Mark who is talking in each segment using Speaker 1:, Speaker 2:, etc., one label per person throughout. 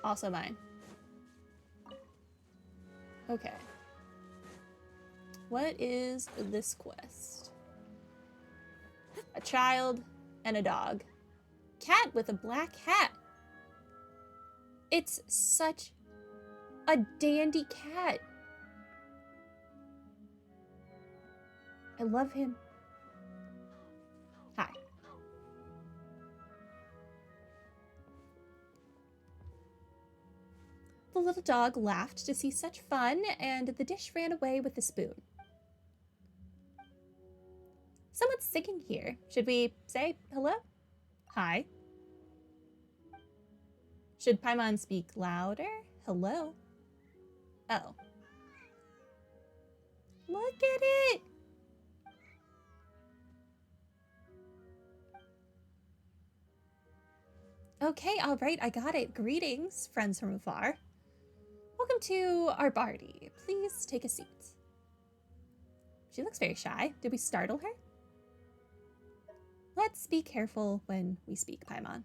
Speaker 1: Also mine. Okay. What is this quest? A child and a dog. Cat with a black hat. It's such a dandy cat. I love him. Hi. The little dog laughed to see such fun, and the dish ran away with the spoon. Someone's singing here. Should we say hello? Hi. Should Paimon speak louder? Hello. Oh. Look at it! Okay, alright, I got it. Greetings, friends from afar. Welcome to our party. Please take a seat. She looks very shy. Did we startle her? Let's be careful when we speak, Paimon.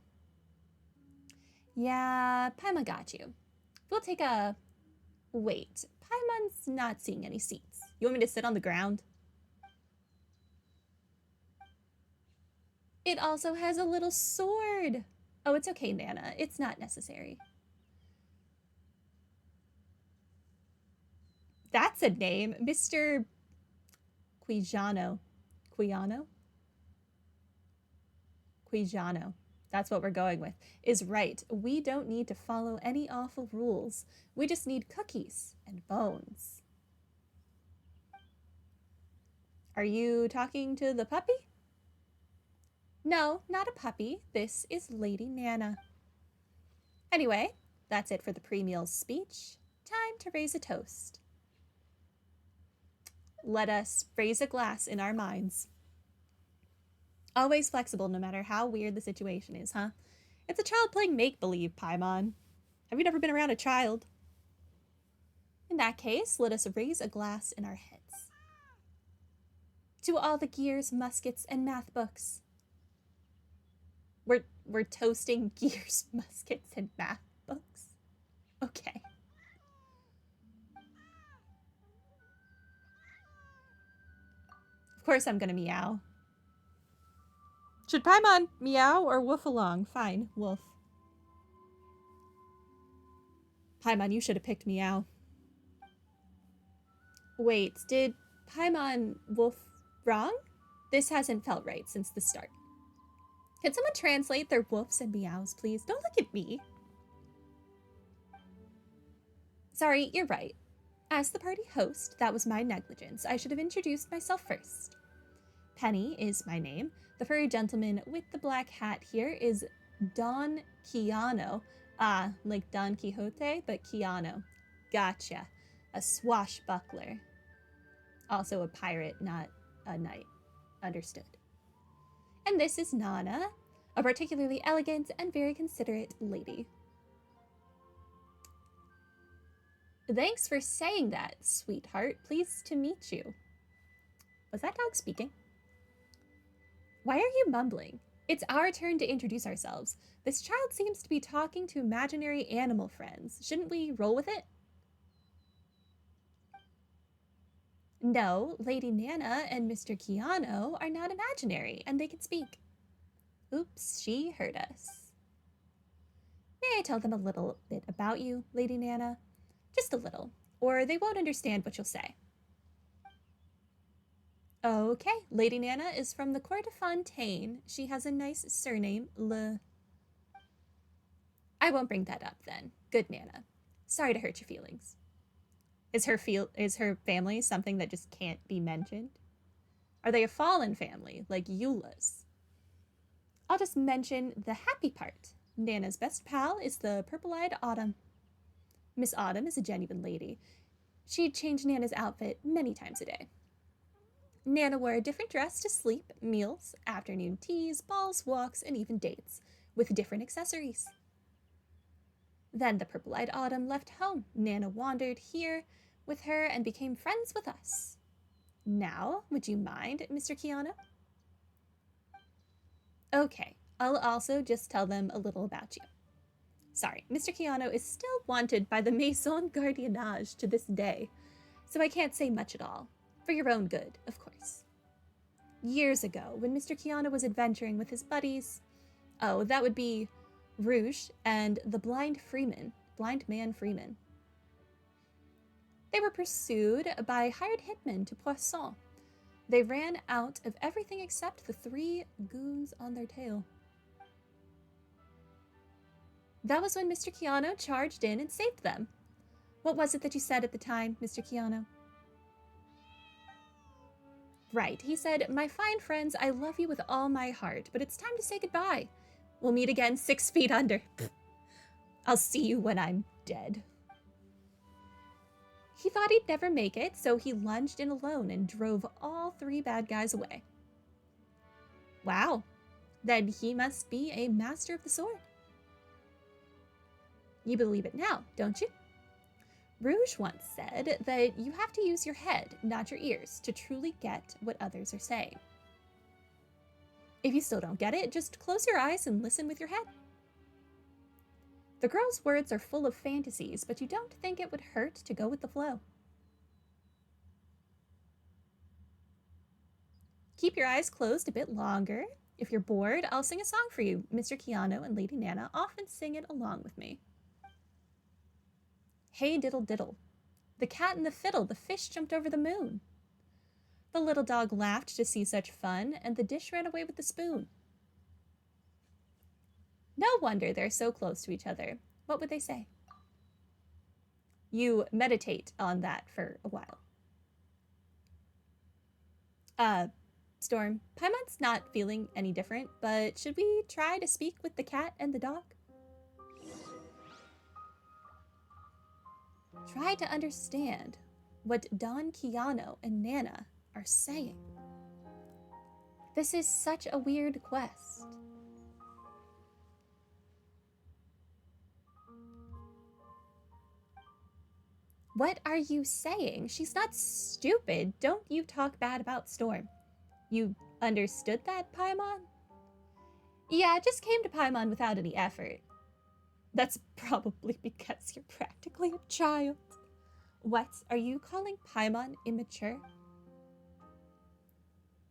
Speaker 1: Yeah, Paimon got you. We'll take a... Wait, Paimon's not seeing any seats. You want me to sit on the ground? It also has a little sword. Oh, it's okay, Nana. It's not necessary. That's a name. Mr. Quijano. Quiano? Quijano. That's what we're going with. Is right. We don't need to follow any awful rules. We just need cookies and bones. Are you talking to the puppy? No, not a puppy. This is Lady Nana. Anyway, that's it for the pre-meal speech. Time to raise a toast. Let us raise a glass in our minds. Always flexible no matter how weird the situation is, huh? It's a child playing make-believe, Paimon. Have you never been around a child? In that case, let us raise a glass in our heads. To all the gears, muskets, and math books. We're toasting gears, muskets, and math books? Okay. Of course I'm gonna meow. Should Paimon meow or woof along? Fine, woof. Paimon, you should have picked meow. Wait, did Paimon woof wrong? This hasn't felt right since the start. Can someone translate their woofs and meows, please? Don't look at me. Sorry, you're right. As the party host, that was my negligence. I should have introduced myself first. Penny is my name. The furry gentleman with the black hat here is Don Quixano. Ah, like Don Quixote, but Quixano. Gotcha. A swashbuckler. Also a pirate, not a knight. Understood. And this is Nana, a particularly elegant and very considerate lady. Thanks for saying that, sweetheart. Pleased to meet you. Was that dog speaking? Why are you mumbling? It's our turn to introduce ourselves. This child seems to be talking to imaginary animal friends. Shouldn't we roll with it? No, Lady Nana and Mr. Quixano are not imaginary, and they can speak. Oops, she heard us. May I tell them a little bit about you, Lady Nana? Just a little, or they won't understand what you'll say. Okay, Lady Nana is from the court of Fontaine. She has a nice surname, Le. I won't bring that up then. Good Nana. Sorry to hurt your feelings. Is her family something that just can't be mentioned? Are they a fallen family, like Eula's? I'll just mention the happy part. Nana's best pal is the purple-eyed Autumn. Miss Autumn is a genuine lady. She'd change Nana's outfit many times a day. Nana wore a different dress to sleep, meals, afternoon teas, balls, walks, and even dates, with different accessories. Then the purple-eyed Autumn left home. Nana wandered here with her and became friends with us. Now, would you mind, Mr. Quixano? Okay, I'll also just tell them a little about you. Sorry, Mr. Keanu is still wanted by the Maison Gardiennage to this day, so I can't say much at all. For your own good, of course. Years ago, when Mr. Keanu was adventuring with his buddies, oh, that would be Rouge and the blind man Freeman. They were pursued by hired hitmen to Poisson. They ran out of everything except the 3 goons on their tail. That was when Mr. Keanu charged in and saved them. What was it that you said at the time, Mr. Keanu? Right, he said, "My fine friends, I love you with all my heart, but it's time to say goodbye. We'll meet again 6 feet under. I'll see you when I'm dead." He thought he'd never make it, so he lunged in alone and drove all 3 bad guys away. Wow, then he must be a master of the sword. You believe it now, don't you? Rouge once said that you have to use your head, not your ears, to truly get what others are saying. If you still don't get it, just close your eyes and listen with your head. The girl's words are full of fantasies, but you don't think it would hurt to go with the flow. Keep your eyes closed a bit longer. If you're bored, I'll sing a song for you. Mr. Keanu and Lady Nana often sing it along with me. Hey diddle diddle, the cat and the fiddle, the fish jumped over the moon. The little dog laughed to see such fun, and the dish ran away with the spoon. No wonder they're so close to each other. What would they say? You meditate on that for a while. Storm, Paimon's not feeling any different, but should we try to speak with the cat and the dog? Try to understand what Don Keanu and Nana are saying. This is such a weird quest. What are you saying? She's not stupid. Don't you talk bad about Storm. You understood that, Paimon? Yeah, it just came to Paimon without any effort. That's probably because you're practically a child. What? Are you calling Paimon immature?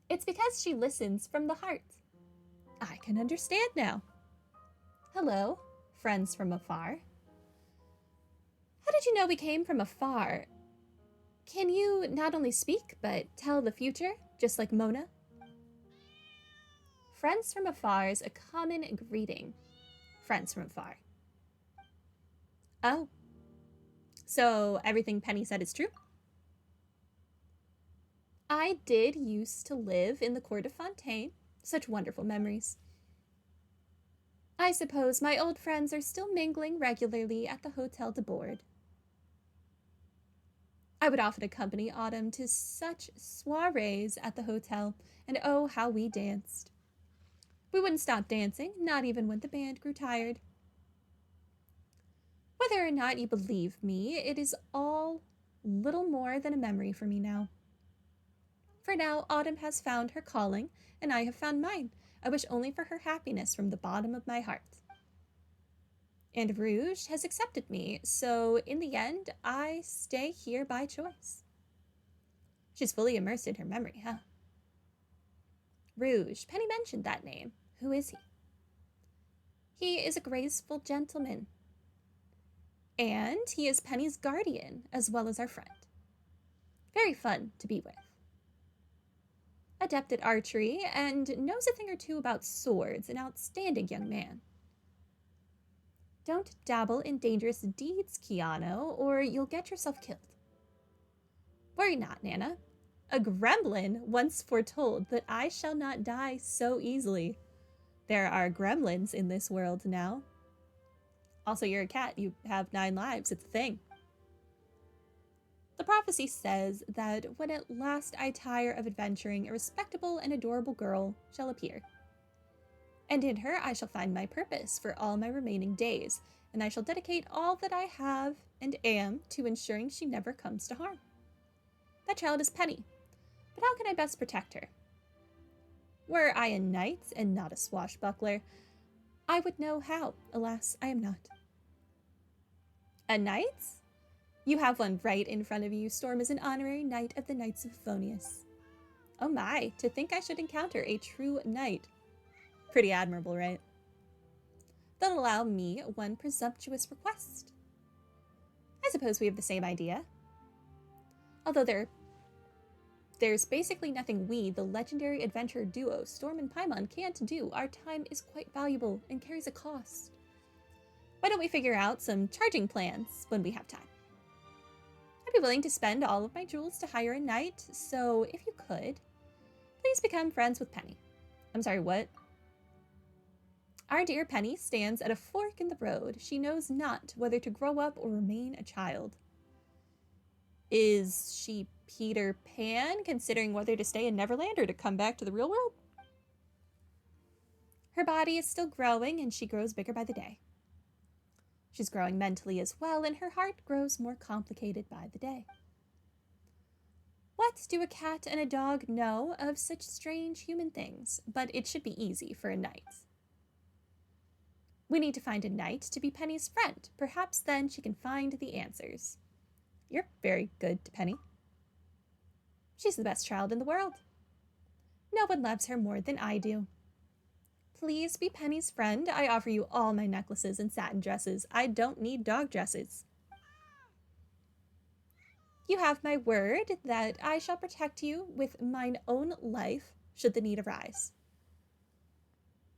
Speaker 1: It's because she listens from the heart. I can understand now. Hello, friends from afar. How did you know we came from afar? Can you not only speak, but tell the future, just like Mona? Friends from afar is a common greeting. Friends from afar. Oh. So everything Penny said is true? I did used to live in the court of Fontaine. Such wonderful memories. I suppose my old friends are still mingling regularly at the Hôtel de Bourg. I would often accompany Autumn to such soirees at the hotel, and oh, how we danced. We wouldn't stop dancing, not even when the band grew tired. Whether or not you believe me, it is all little more than a memory for me now. For now, Autumn has found her calling, and I have found mine. I wish only for her happiness from the bottom of my heart. And Rouge has accepted me, so in the end, I stay here by choice. She's fully immersed in her memory, huh? Rouge, Penny mentioned that name. Who is he? He is a graceful gentleman. And he is Penny's guardian, as well as our friend. Very fun to be with. Adept at archery, and knows a thing or two about swords, an outstanding young man. Don't dabble in dangerous deeds, Keanu, or you'll get yourself killed. Worry not, Nana. A gremlin once foretold that I shall not die so easily. There are gremlins in this world now. Also, you're a cat. You have 9 lives. It's a thing. The prophecy says that when at last I tire of adventuring, a respectable and adorable girl shall appear. And in her I shall find my purpose for all my remaining days, and I shall dedicate all that I have and am to ensuring she never comes to harm. That child is Penny, but how can I best protect her? Were I a knight and not a swashbuckler, I would know how. Alas, I am not. A knight? You have one right in front of you. Storm is an honorary knight of the Knights of Favonius. Oh my, to think I should encounter a true knight. Pretty admirable, right? They'll allow me one presumptuous request. I suppose we have the same idea. Although there's basically nothing we, the legendary adventurer duo, Storm and Paimon, can't do. Our time is quite valuable and carries a cost. Why don't we figure out some charging plans when we have time? I'd be willing to spend all of my jewels to hire a knight, so if you could, please become friends with Penny. I'm sorry, what? Our dear Penny stands at a fork in the road. She knows not whether to grow up or remain a child. Is she Peter Pan, considering whether to stay in Neverland or to come back to the real world? Her body is still growing, and she grows bigger by the day. She's growing mentally as well, and her heart grows more complicated by the day. What do a cat and a dog know of such strange human things? But it should be easy for a knight. We need to find a knight to be Penny's friend. Perhaps then she can find the answers. You're very good to Penny. She's the best child in the world. No one loves her more than I do. Please be Penny's friend. I offer you all my necklaces and satin dresses. I don't need dog dresses. You have my word that I shall protect you with mine own life should the need arise.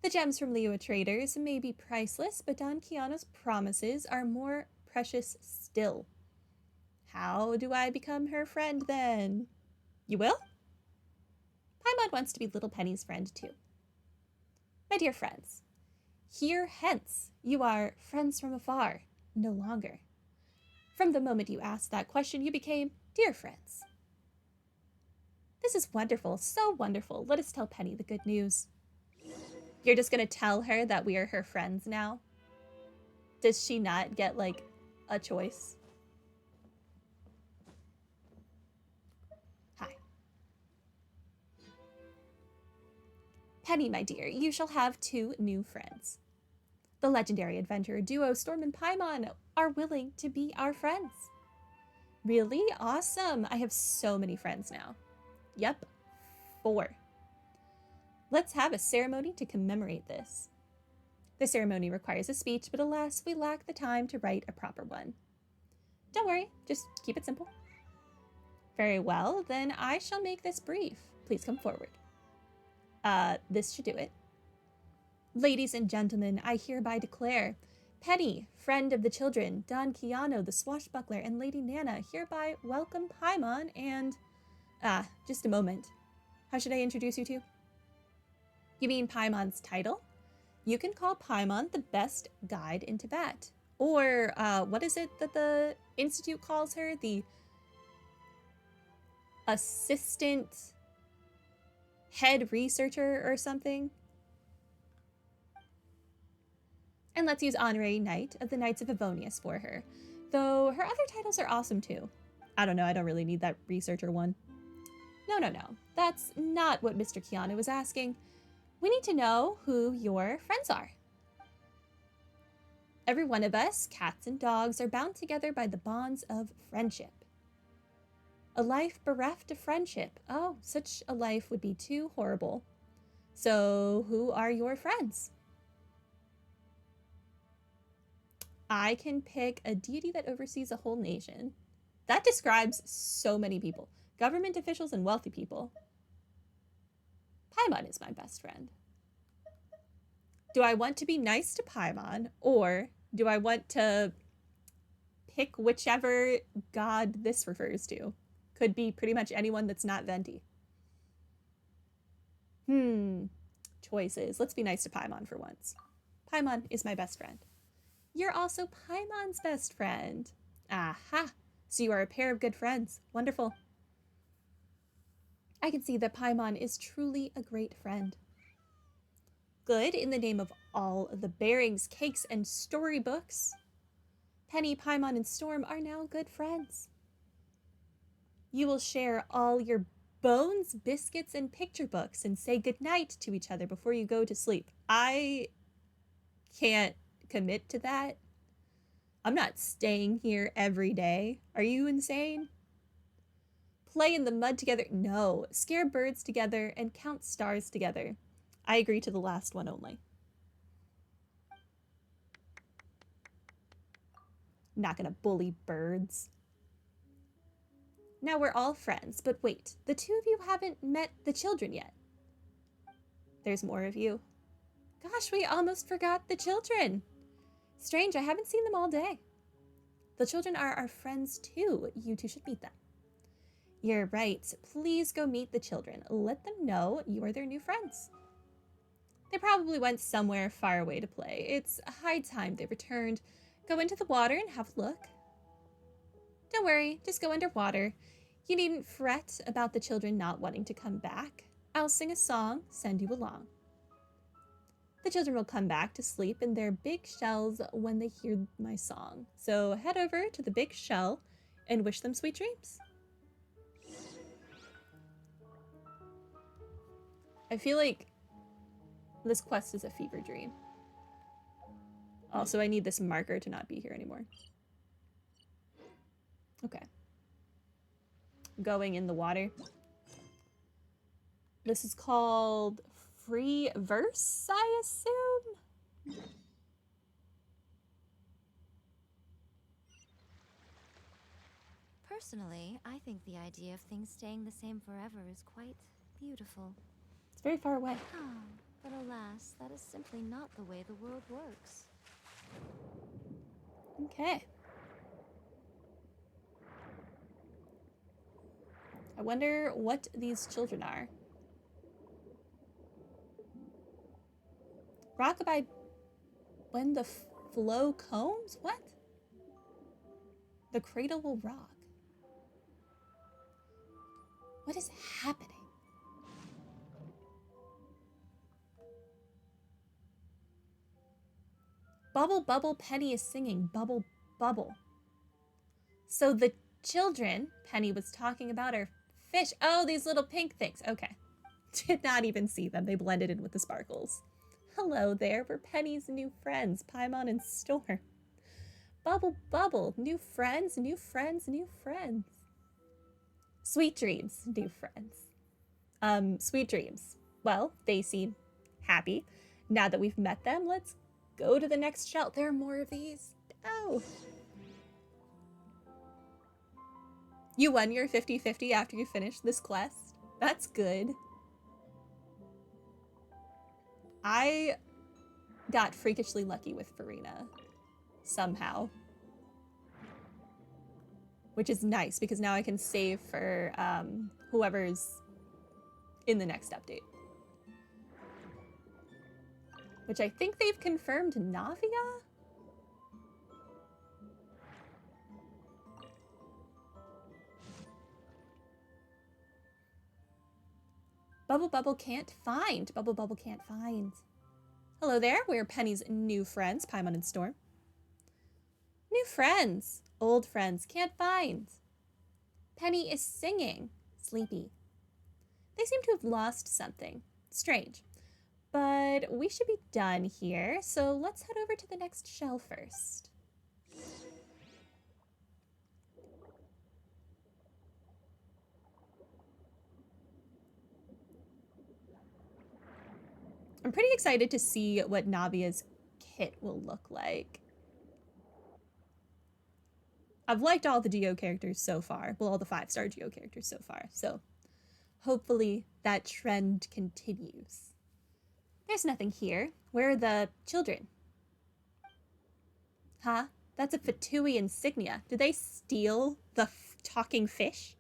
Speaker 1: The gems from Liyue traders may be priceless, but Don Keanu's promises are more precious still. How do I become her friend then? You will? Paimon wants to be little Penny's friend too. My dear friends, here hence you are friends from afar, no longer. From the moment you asked that question, you became dear friends. This is wonderful, so wonderful. Let us tell Penny the good news. You're just going to tell her that we are her friends now? Does she not get, like, a choice? Hi. Penny, my dear, you shall have 2 new friends. The legendary adventurer duo Storm and Paimon are willing to be our friends. Really? Awesome. I have so many friends now. Yep, 4. Let's have a ceremony to commemorate this. The ceremony requires a speech, but alas, we lack the time to write a proper one. Don't worry, just keep it simple. Very well, then I shall make this brief. Please come forward. This should do it. Ladies and gentlemen, I hereby declare Penny, friend of the children, Don Keanu, the swashbuckler, and Lady Nana hereby welcome Paimon and... just a moment. How should I introduce you to? You mean Paimon's title? You can call Paimon the best guide in Tibet. Or, what is it that the Institute calls her? The assistant head researcher or something? And let's use honorary knight of the Knights of Favonius for her. Though her other titles are awesome too. I don't know, I don't really need that researcher one. No. That's not what Mr. Keanu was asking. We need to know who your friends are. Every one of us, cats and dogs, are bound together by the bonds of friendship. A life bereft of friendship. Oh, such a life would be too horrible. So, who are your friends? I can pick a deity that oversees a whole nation. That describes so many people. Government officials and wealthy people. Paimon is my best friend. Do I want to be nice to Paimon, or do I want to pick whichever god this refers to? Could be pretty much anyone that's not Venti. Choices. Let's be nice to Paimon for once. Paimon is my best friend. You're also Paimon's best friend. Aha! So you are a pair of good friends. Wonderful. I can see that Paimon is truly a great friend. Good, in the name of all the bearings, cakes, and storybooks. Penny, Paimon, and Storm are now good friends. You will share all your bones, biscuits, and picture books and say goodnight to each other before you go to sleep. I can't commit to that. I'm not staying here every day. Are you insane? Play in the mud together? No. Scare birds together and count stars together. I agree to the last one only. Not gonna bully birds. Now we're all friends, but wait, the two of you haven't met the children yet. There's more of you. Gosh, we almost forgot the children. Strange, I haven't seen them all day. The children are our friends too. You two should meet them. You're right. Please go meet the children. Let them know you are their new friends. They probably went somewhere far away to play. It's high time they returned. Go into the water and have a look. Don't worry, just go underwater. You needn't fret about the children not wanting to come back. I'll sing a song, send you along. The children will come back to sleep in their big shells when they hear my song. So head over to the big shell and wish them sweet dreams. I feel like this quest is a fever dream. Also, I need this marker to not be here anymore. Okay. Going in the water. This is called free verse, I assume?
Speaker 2: Personally, I think the idea of things staying the same forever is quite beautiful.
Speaker 1: It's very far away.
Speaker 2: But alas, that is simply not the way the world works.
Speaker 1: Okay. I wonder what these children are. Rockabye when the flow combs? What? The cradle will rock. What is happening? Bubble, bubble, Penny is singing. Bubble, bubble. So the children Penny was talking about are fish. Oh, these little pink things. Okay. Did not even see them. They blended in with the sparkles. Hello there. We're Penny's new friends, Paimon and Storm. Bubble, bubble. New friends, new friends, new friends. Sweet dreams, new friends. Sweet dreams. Well, they seem happy. Now that we've met them, let's go to the next shell. There are more of these. Oh. You won your 50-50 after you finished this quest. That's good. I got freakishly lucky with Farina. Somehow. Which is nice, because now I can save for whoever's in the next update. Which I think they've confirmed Navia? Bubble Bubble can't find. Bubble Bubble can't find. Hello there, we're Penny's new friends, Paimon and Storm. New friends. Old friends can't find. Penny is singing. Sleepy. They seem to have lost something. Strange. But we should be done here, so let's head over to the next shell first. I'm pretty excited to see what Navia's kit will look like. I've liked all the Geo characters so far. Well, all the 5-star Geo characters so far. So hopefully that trend continues. There's nothing here. Where are the children? Huh? That's a Fatui insignia. Did they steal the talking fish?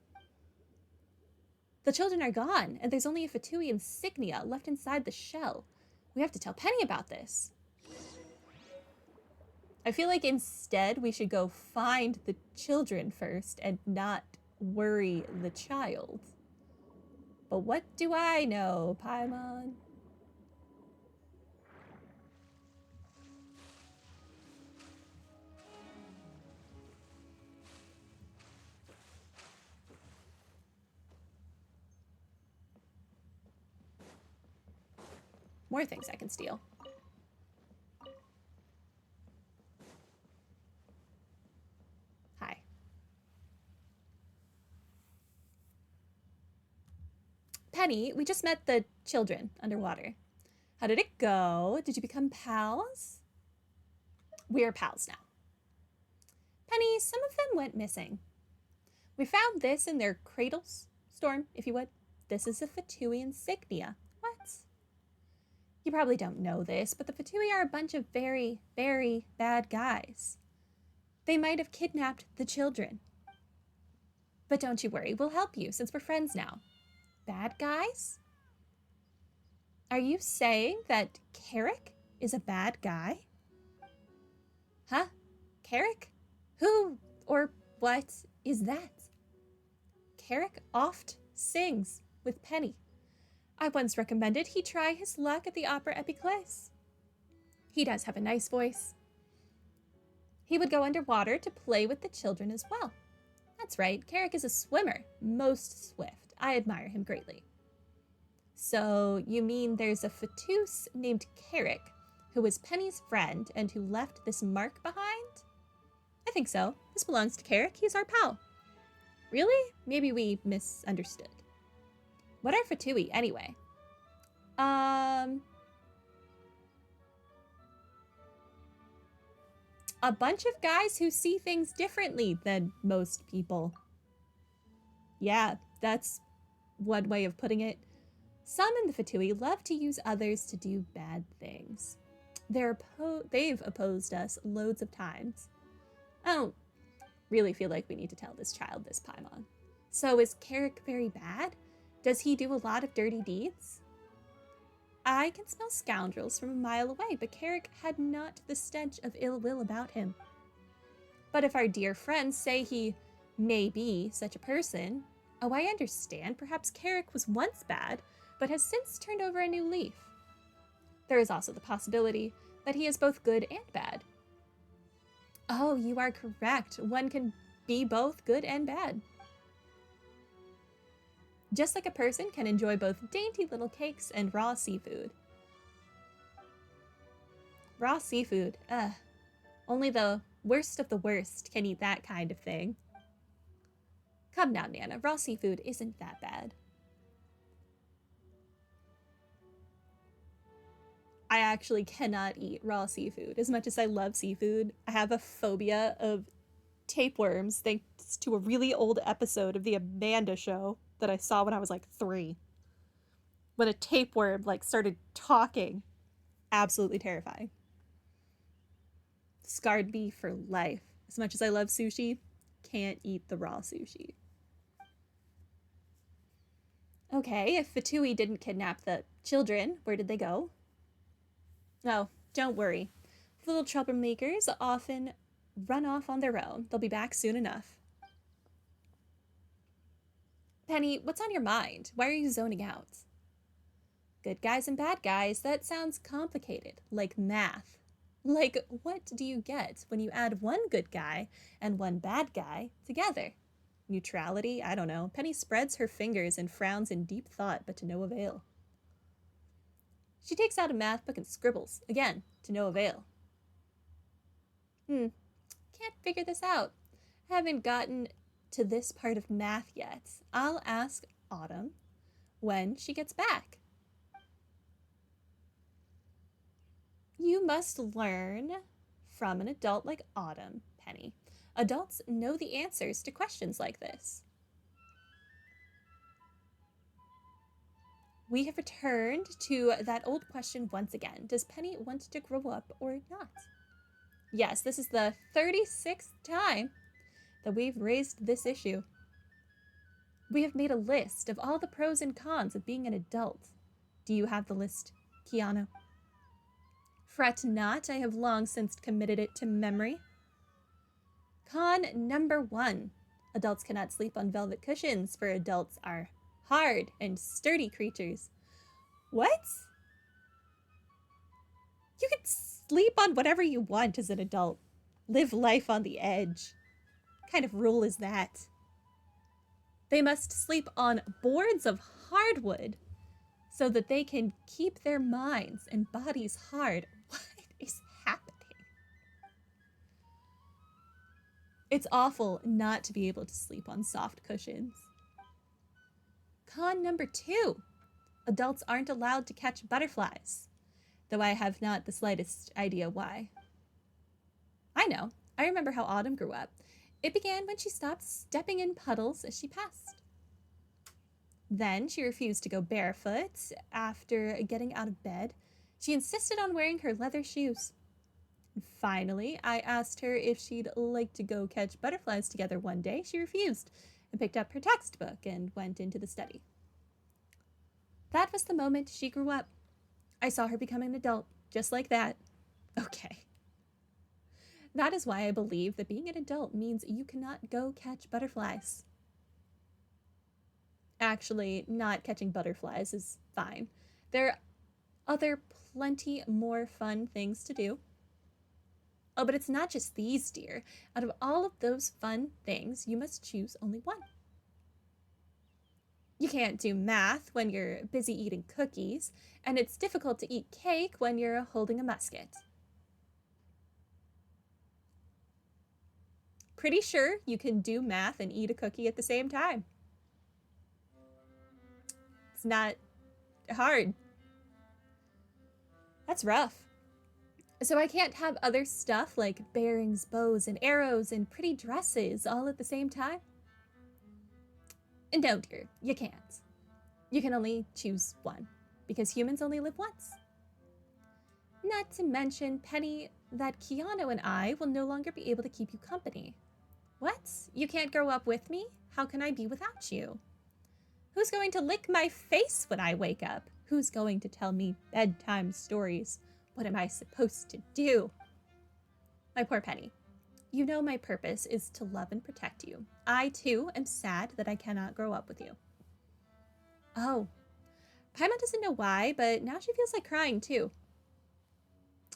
Speaker 1: The children are gone, and there's only a Fatui insignia left inside the shell. We have to tell Penny about this. I feel like instead we should go find the children first and not worry the child. But what do I know, Paimon? More things I can steal. Penny, we just met the children underwater. How did it go? Did you become pals? We're pals now. Penny, some of them went missing. We found this in their cradles. Storm, if you would. This is a Fatui insignia. What? You probably don't know this, but the Fatui are a bunch of very, very bad guys. They might have kidnapped the children. But don't you worry, we'll help you since we're friends now. Bad guys? Are you saying that Carrick is a bad guy? Huh? Carrick? Who or what is that? Carrick oft sings with Penny. I once recommended he try his luck at the Opera Epiclese. He does have a nice voice. He would go underwater to play with the children as well. That's right, Carrick is a swimmer, most swift. I admire him greatly. So you mean there's a Fatus named Carrick who was Penny's friend and who left this mark behind? I think so. This belongs to Carrick. He's our pal. Really? Maybe we misunderstood. What are Fatui anyway? A bunch of guys who see things differently than most people. Yeah, that's one way of putting it. Some in the Fatui love to use others to do bad things. They've opposed us loads of times. I don't really feel like we need to tell this child this, Paimon. So is Carrick very bad? Does he do a lot of dirty deeds? I can smell scoundrels from a mile away, but Carrick had not the stench of ill will about him. But if our dear friends say he may be such a person, oh, I understand. Perhaps Carrick was once bad, but has since turned over a new leaf. There is also the possibility that he is both good and bad. Oh, you are correct. One can be both good and bad. Just like a person can enjoy both dainty little cakes and raw seafood. Raw seafood, only the worst of the worst can eat that kind of thing. Come now, Nana, raw seafood isn't that bad. I actually cannot eat raw seafood. As much as I love seafood, I have a phobia of tapeworms thanks to a really old episode of the Amanda Show that I saw when I was like 3. When a tapeworm started talking. Absolutely terrifying. Scarred me for life. As much as I love sushi, can't eat the raw sushi. Okay, if Fatui didn't kidnap the children, where did they go? Oh, don't worry. The little troublemakers often run off on their own. They'll be back soon enough. Penny, what's on your mind? Why are you zoning out? Good guys and bad guys, that sounds complicated, like math. Like, what do you get when you add one good guy and one bad guy together? Neutrality? I don't know. Penny spreads her fingers and frowns in deep thought, but to no avail. She takes out a math book and scribbles, again, to no avail. Can't figure this out. Haven't gotten to this part of math yet. I'll ask Autumn when she gets back. You must learn from an adult like Autumn, Penny. Adults know the answers to questions like this. We have returned to that old question once again. Does Penny want to grow up or not? Yes, this is the 36th time that we've raised this issue. We have made a list of all the pros and cons of being an adult. Do you have the list, Kiana? Fret not, I have long since committed it to memory. Con number 1. Adults cannot sleep on velvet cushions, for adults are hard and sturdy creatures. What? You can sleep on whatever you want as an adult. Live life on the edge. What kind of rule is that? They must sleep on boards of hardwood so that they can keep their minds and bodies hard. What is happening? It's awful not to be able to sleep on soft cushions. Con number 2. Adults aren't allowed to catch butterflies, though I have not the slightest idea why. I know. I remember how Autumn grew up. It began when she stopped stepping in puddles as she passed. Then she refused to go barefoot after getting out of bed. She insisted on wearing her leather shoes. And finally, I asked her if she'd like to go catch butterflies together one day. She refused and picked up her textbook and went into the study. That was the moment she grew up. I saw her become an adult, just like that. Okay. That is why I believe that being an adult means you cannot go catch butterflies. Actually, not catching butterflies is fine. There are other plenty more fun things to do. Oh, but it's not just these, dear. Out of all of those fun things, you must choose only one. You can't do math when you're busy eating cookies, and it's difficult to eat cake when you're holding a musket. Pretty sure you can do math and eat a cookie at the same time. It's not hard. That's rough. So I can't have other stuff like bearings, bows, and arrows, and pretty dresses all at the same time? And no, dear, you can't. You can only choose one, because humans only live once. Not to mention, Penny, that Keanu and I will no longer be able to keep you company. What? You can't grow up with me? How can I be without you? Who's going to lick my face when I wake up? Who's going to tell me bedtime stories? What am I supposed to do? My poor Penny, you know my purpose is to love and protect you. I, too, am sad that I cannot grow up with you. Oh, Paimon doesn't know why, but now she feels like crying, too.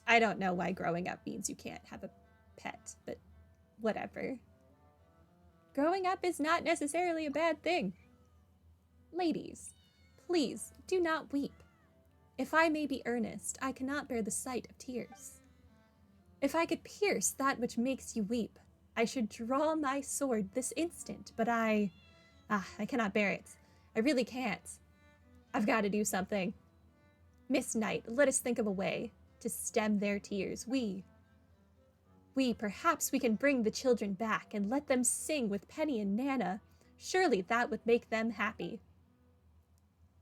Speaker 1: I don't know why growing up means you can't have a pet, but whatever. Growing up is not necessarily a bad thing. Ladies, please do not weep. If I may be earnest, I cannot bear the sight of tears. If I could pierce that which makes you weep, I should draw my sword this instant, but I cannot bear it. I really can't. I've got to do something. Miss Knight, let us think of a way to stem their tears. Perhaps we can bring the children back and let them sing with Penny and Nana. Surely that would make them happy.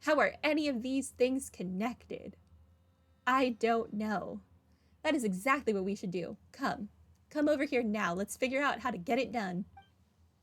Speaker 1: How are any of these things connected? I don't know. That is exactly what we should do. Come over here now. Let's figure out how to get it done.